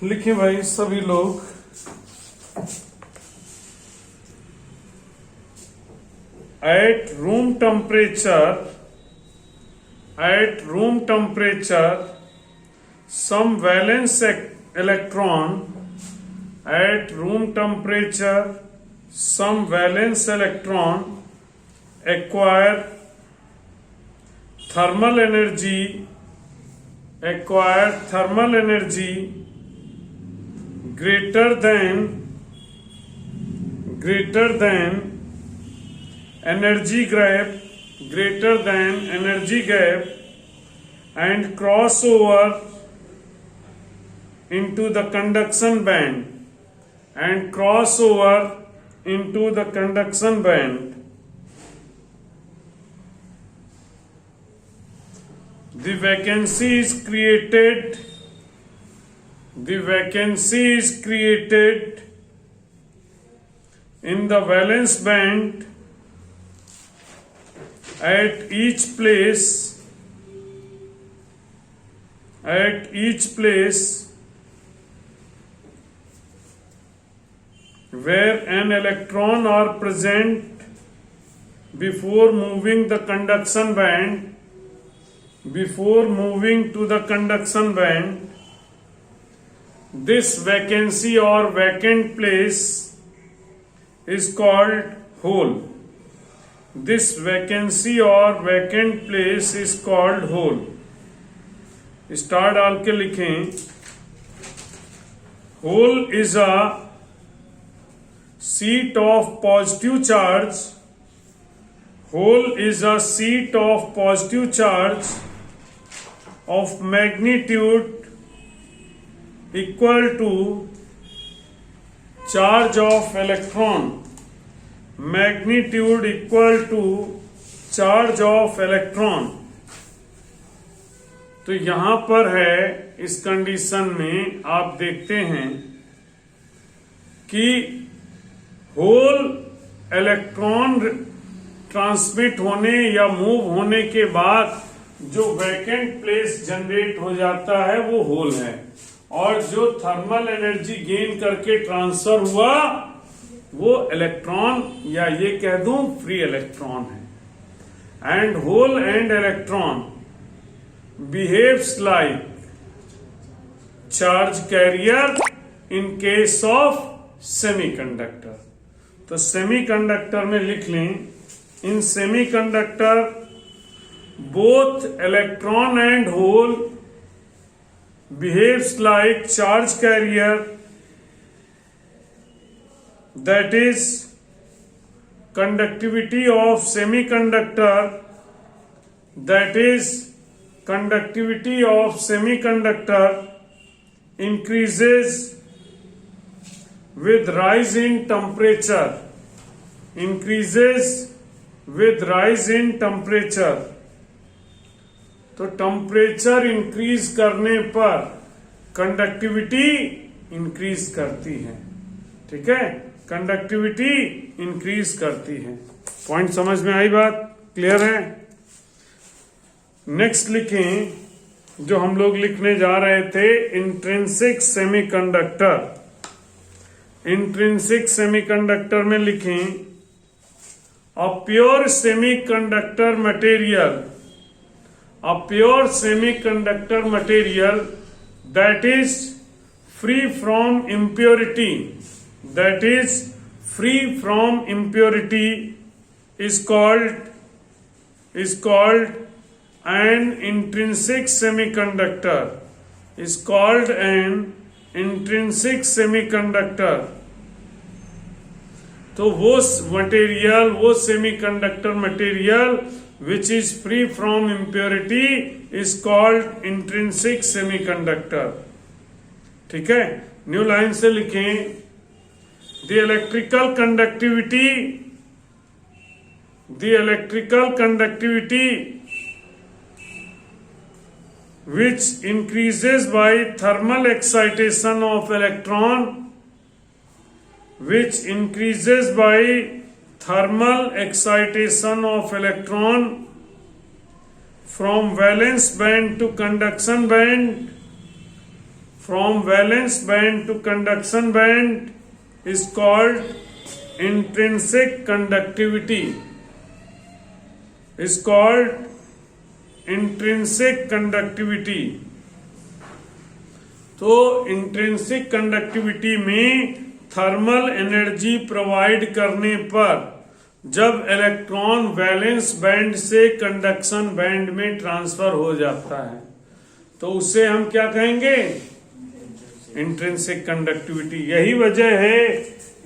लिखे भाई सभी लोग। at room temperature some valence electron at room temperature some valence electron acquire thermal energy greater than energy gap and cross over into the conduction band. The vacancy is created in the valence band at each place where an electron are present before moving to the conduction band. This vacancy or vacant place is called hole. Star डाल के लिखें, hole is a seat of positive charge of magnitude equal to charge of electron. तो यहां पर है, इस condition में आप देखते हैं कि होल इलेक्ट्रॉन ट्रांसमिट होने या मूव होने के बाद जो वैकेंट प्लेस जनरेट हो जाता है वो होल है, और जो थर्मल एनर्जी गेन करके ट्रांसफर हुआ वो इलेक्ट्रॉन या ये कह दूं फ्री इलेक्ट्रॉन है. And hole and electron behaves like charge carrier in case of semiconductor. तो सेमीकंडक्टर में लिख लें, in semiconductor both electron and hole behaves like charge carrier, that is conductivity of semiconductor increases with rise in temperature. तो temperature increase करने पर conductivity increase करती है. ठीक है, कंडक्टिविटी इंक्रीज करती है. पॉइंट समझ में आई? बात क्लियर है? नेक्स्ट लिखें, जो हम लोग लिखने जा रहे थे, इंट्रिंसिक सेमीकंडक्टर में लिखें, a pure semiconductor material that is free from impurity is called an intrinsic semiconductor. तो वो semiconductor material which is free from impurity is called intrinsic semiconductor. ठीक है, न्यू लाइन से लिखें, the electrical conductivity which increases by thermal excitation of electron from valence band to conduction band from valence band to conduction band is called intrinsic conductivity. Is called intrinsic conductivity. तो intrinsic conductivity में thermal energy provide करने पर जब electron valence band से conduction band में transfer हो जाता है तो उसे हम क्या कहेंगे? Intrinsic conductivity. यही वजह है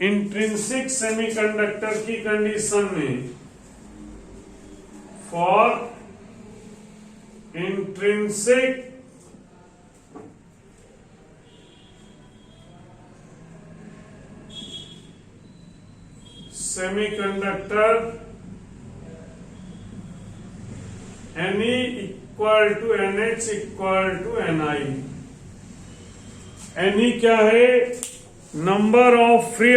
इंट्रिंसिक सेमीकंडक्टर की कंडीशन में for intrinsic semiconductor Ne equal to NH equal to Ni। Ne क्या है? Number of free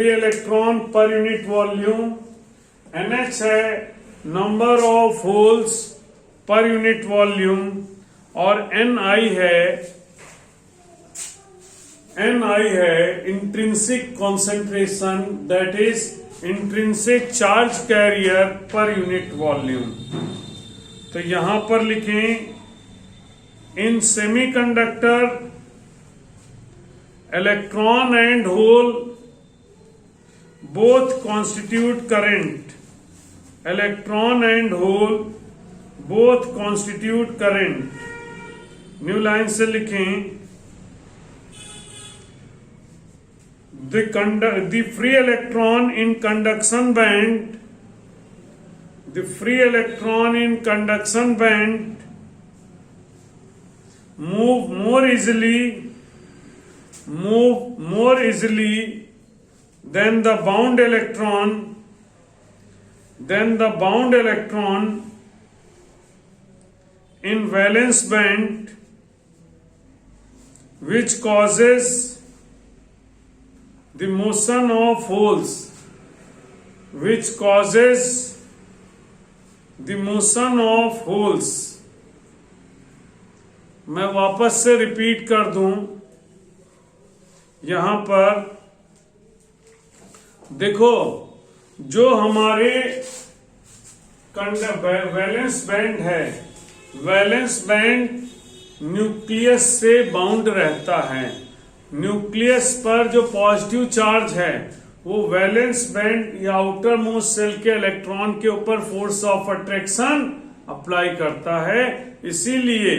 electron per unit volume. NH है number of holes per unit volume और Ni है intrinsic concentration, that is intrinsic charge carrier per unit volume. तो यहां पर लिखें in semiconductor electron and hole both constitute current. Electron and hole both constitute current. New line से लिखें the free electron in conduction band, the free electron in conduction band move more easily than the bound electron in valence band, which causes the motion of holes, मैं वापस से repeat कर दूं। यहां पर देखो जो हमारे वैलेंस बैंड है, वैलेंस बैंड न्यूक्लियस से बाउंड रहता है। न्यूक्लियस पर जो पॉजिटिव चार्ज है वो वैलेंस बैंड या आउटर मोस्ट सेल के इलेक्ट्रॉन के ऊपर फोर्स ऑफ अट्रैक्शन अप्लाई करता है। इसीलिए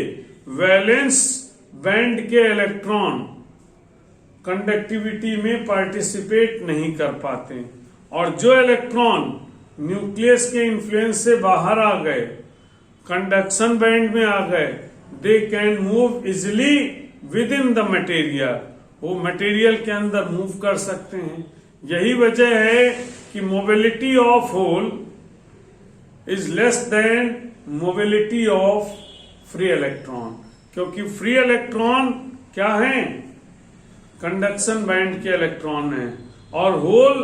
वैलेंस बैंड के इलेक्ट्रॉन कंडक्टिविटी में पार्टिसिपेट नहीं कर पाते और जो इलेक्ट्रॉन न्यूक्लियस के इन्फ्लुएंस से बाहर आ गए, कंडक्शन बैंड में आ गए, they can move easily with in the material. वो मटेरियल के अंदर मूव कर सकते हैं। यही वजह है कि mobility of hole is less than mobility of free electron, क्योंकि फ्री इलेक्ट्रॉन क्या है? कंडक्शन बैंड के इलेक्ट्रॉन है और होल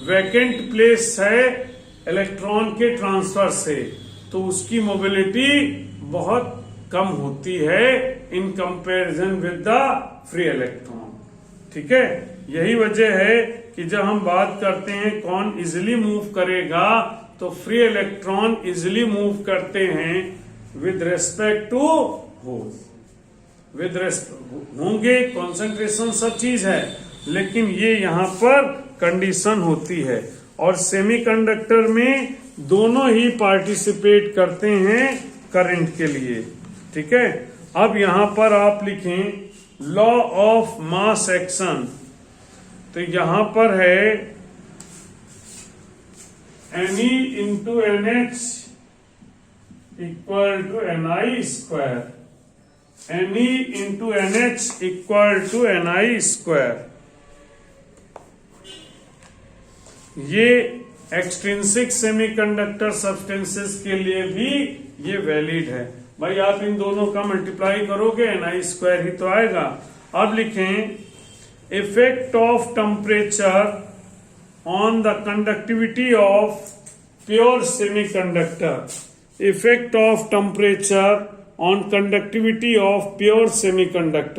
वैकेंट प्लेस है इलेक्ट्रॉन के ट्रांसफर से, तो उसकी मोबिलिटी बहुत कम होती है in comparison with the free electron. ठीक है, यही वजह है कि जब हम बात करते हैं कौन इजिली मूव करेगा, तो फ्री इलेक्ट्रॉन इजिली मूव करते हैं with respect to hole. With respect होंगे, कॉन्सेंट्रेशन सब चीज है, लेकिन ये यहां पर कंडीशन होती है। और सेमीकंडक्टर में दोनों ही पार्टिसिपेट करते हैं करंट के लिए। ठीक है, अब यहां पर आप लिखें लॉ ऑफ मास एक्शन। तो यहां पर है Ne into NH equal to Ni square. Ne into NH equal to Ni square. ये एक्सट्रिंसिक सेमीकंडक्टर सब्सटेंसेस के लिए भी ये वैलिड है। भाई आप इन दोनों का मल्टीप्लाई करोगे Ni स्क्वायर ही तो आएगा। अब लिखें effect of temperature on the conductivity of pure semiconductor. Effect of temperature on conductivity of pure semiconductor.